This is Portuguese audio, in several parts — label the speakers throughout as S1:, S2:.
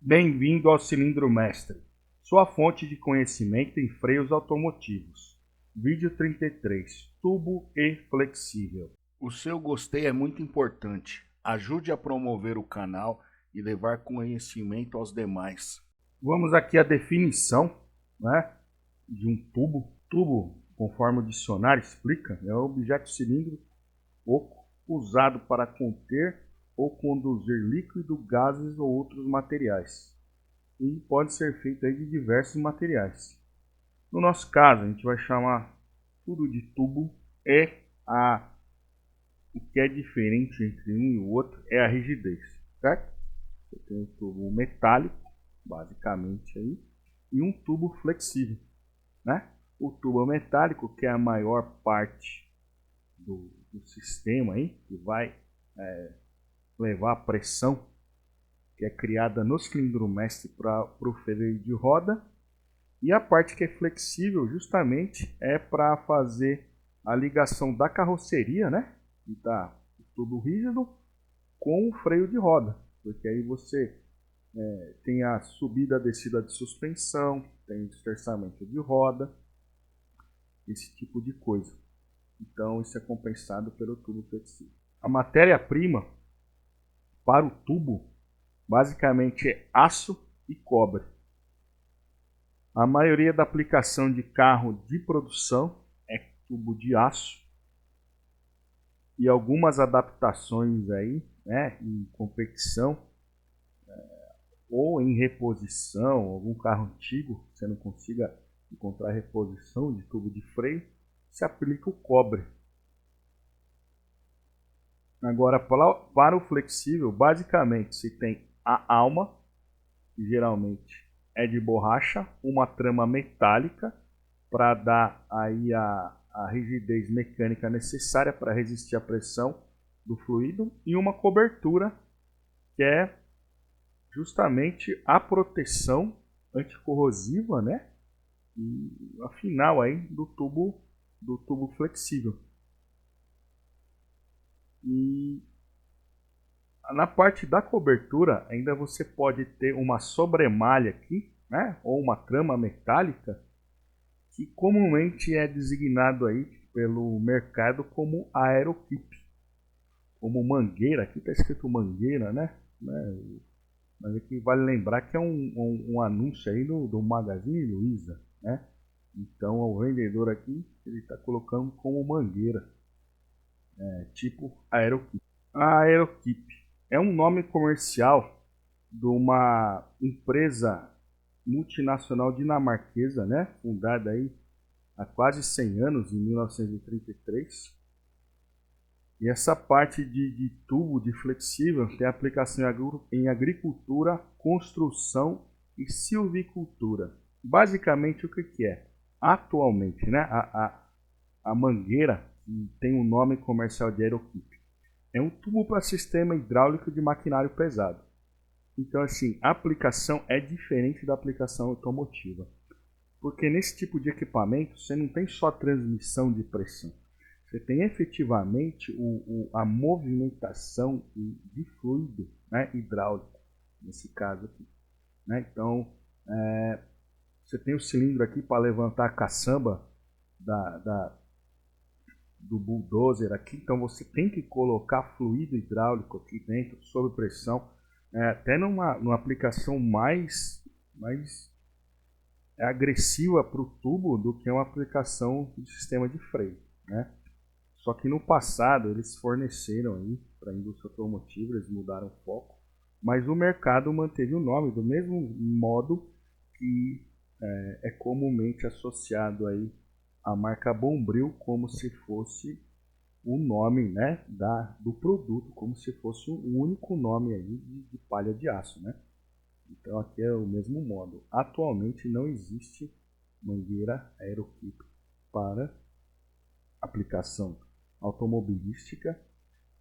S1: Bem-vindo ao Cilindro Mestre, sua fonte de conhecimento em freios automotivos. Vídeo 33, tubo e flexível. O seu gostei é muito importante. Ajude a promover o canal e levar conhecimento aos demais. Vamos aqui à definição, né, de um tubo. Tubo, conforme o dicionário explica, é um objeto cilíndrico oco usado para conter ou conduzir líquido, gases ou outros materiais. E pode ser feito aí de diversos materiais. No nosso caso, a gente vai chamar tudo de tubo. O que é diferente entre um e o outro é a rigidez, certo? Você tem um tubo metálico, basicamente aí, e um tubo flexível, né? O tubo metálico, que é a maior parte do sistema aí, que vai levar a pressão que é criada no cilindro mestre para o freio de roda, e a parte que é flexível justamente é para fazer a ligação da carroceria, né, e da tubo rígido com o freio de roda, porque aí você tem a subida, a descida de suspensão, tem o distorçamento de roda, esse tipo de coisa. Então isso é compensado pelo tubo flexível. A matéria-prima para o tubo basicamente é aço e cobre. A maioria da aplicação de carro de produção é tubo de aço, e algumas adaptações aí, né, em competição ou em reposição, algum carro antigo você não consiga encontrar reposição de tubo de freio, se aplica o cobre. Agora, para o flexível, basicamente se tem a alma, que geralmente é de borracha, uma trama metálica para dar aí a rigidez mecânica necessária para resistir à pressão do fluido, e uma cobertura que é justamente a proteção anticorrosiva, né? E a final aí do tubo flexível. E na parte da cobertura ainda você pode ter uma sobremalha aqui, né? Ou uma trama metálica, que comumente é designado aí pelo mercado como aerokip, como mangueira. Aqui está escrito mangueira, né? Mas aqui vale lembrar que é um anúncio aí do Magazine Luiza, né? Então o vendedor aqui ele está colocando como mangueira, tipo aerokip. A aerokip é um nome comercial de uma empresa multinacional dinamarquesa, né? Fundada aí há quase 100 anos, em 1933. E essa parte de tubo de flexível tem aplicação em agricultura, construção e silvicultura. Basicamente, o que é? Atualmente, né, a mangueira, que tem o nome comercial de aerokip, é um tubo para sistema hidráulico de maquinário pesado. Então, assim, a aplicação é diferente da aplicação automotiva. Porque nesse tipo de equipamento, você não tem só transmissão de pressão. Você tem efetivamente a movimentação de fluido, né, hidráulico, nesse caso aqui. Né? Então, você tem o cilindro aqui para levantar a caçamba do bulldozer aqui. Então, você tem que colocar fluido hidráulico aqui dentro, sob pressão. Até numa aplicação mais agressiva para o tubo do que uma aplicação de sistema de freio, né? Só que no passado eles forneceram aí para a indústria automotiva, eles mudaram o foco, mas o mercado manteve o nome do mesmo modo que é comumente associado aí a marca Bombril, como se fosse o nome, né, do produto, como se fosse um único nome aí de palha de aço, né? Então aqui é o mesmo modo. Atualmente não existe mangueira aerokip para aplicação automobilística.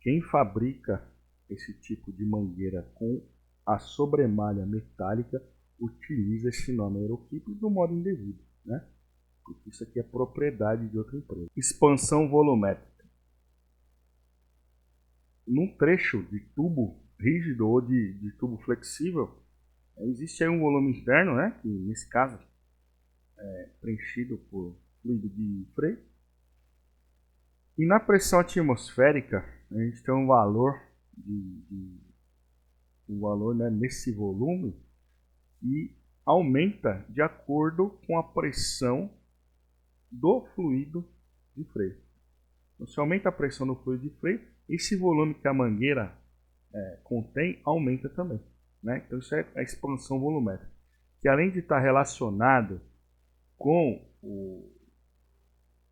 S1: Quem fabrica esse tipo de mangueira com a sobremalha metálica utiliza esse nome aerokip do modo indevido, né? Porque isso aqui é propriedade de outra empresa. Expansão volumétrica. Num trecho de tubo rígido ou de tubo flexível, Existe aí um volume interno, né, que nesse caso é preenchido por fluido de freio. E na pressão atmosférica, a gente tem um valor né, nesse volume que aumenta de acordo com a pressão do fluido de freio. Então, se aumenta a pressão do fluido de freio, esse volume que a mangueira contém aumenta também. Né? Então isso é a expansão volumétrica, que além de estar relacionado com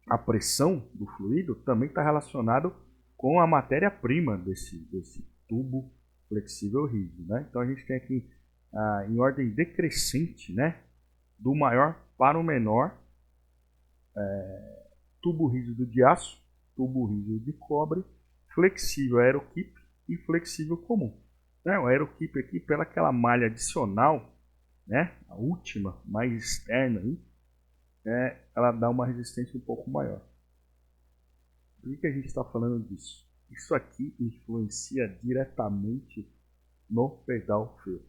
S1: a pressão do fluido, também está relacionado com a matéria-prima desse tubo flexível rígido. Né? Então a gente tem aqui em ordem decrescente, né, do maior para o menor, tubo rígido de aço, tubo rígido de cobre, flexível aeroquip e flexível comum. O aeroquip aqui, pela aquela malha adicional, né, a última, mais externa, aí, ela dá uma resistência um pouco maior. Por que a gente está falando disso? Isso aqui influencia diretamente no pedal fill.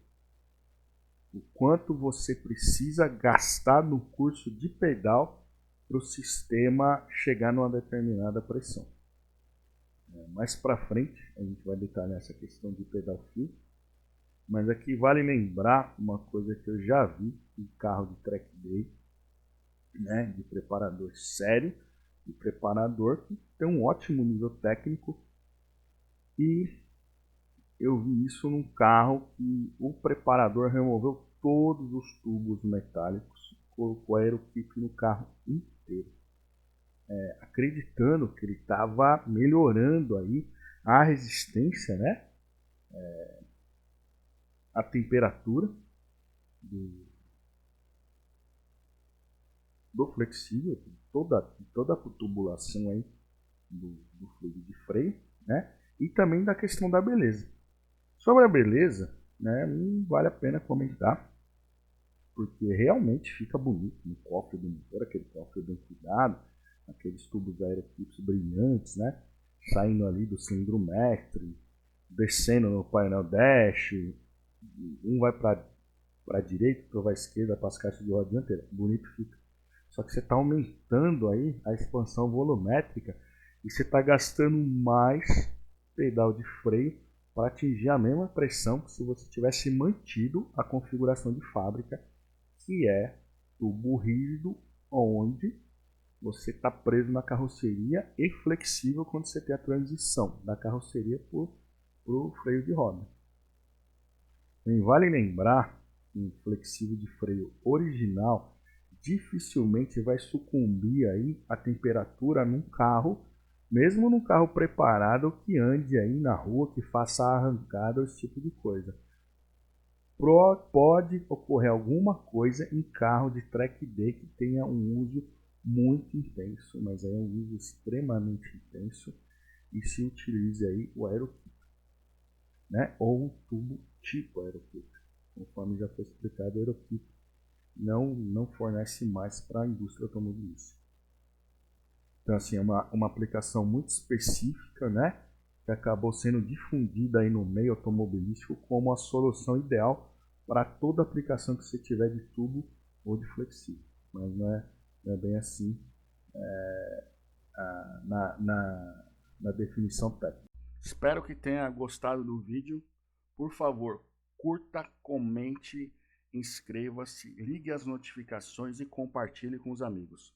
S1: O quanto você precisa gastar no curso de pedal para o sistema chegar numa determinada pressão. Mais para frente a gente vai detalhar essa questão de pedal fill, mas aqui vale lembrar uma coisa que eu já vi em carro de track day, né, de preparador sério, de preparador que tem um ótimo nível técnico, e eu vi isso num carro que o preparador removeu todos os tubos metálicos, colocou aeroquip no carro inteiro, acreditando que ele estava melhorando aí a resistência, né, a temperatura do flexível, toda a tubulação aí do fluido de freio, né, e também da questão da beleza. Sobre a beleza, né, não vale a pena comentar, porque realmente fica bonito no cofre do motor, aquele cofre bem cuidado, aqueles tubos aeroquips brilhantes, né, saindo ali do cilindro mestre, descendo no painel dash, um vai para a direita, outro vai à esquerda, para as caixas de roda dianteira, bonito fica. Só que você está aumentando aí a expansão volumétrica e você está gastando mais pedal de freio para atingir a mesma pressão que se você tivesse mantido a configuração de fábrica, que é tubo rígido, onde você está preso na carroceria e flexível quando você tem a transição da carroceria para o freio de roda. E vale lembrar que um flexível de freio original dificilmente vai sucumbir aí à temperatura num carro, mesmo num carro preparado que ande aí na rua, que faça arrancada, esse tipo de coisa. Pode ocorrer alguma coisa em carro de track day que tenha um uso muito intenso, mas é um uso extremamente intenso, e se utilize aí o aeroquip, né, ou um tubo tipo aeroquip. Conforme já foi explicado, o aeroquip não fornece mais para a indústria automobilística. Então, assim, é uma aplicação muito específica, né, que acabou sendo difundida aí no meio automobilístico como a solução ideal para toda aplicação que você tiver de tubo ou de flexível. Mas não é bem assim na definição técnica. Espero que tenha gostado do vídeo. Por favor, curta, comente, inscreva-se, ligue as notificações e compartilhe com os amigos.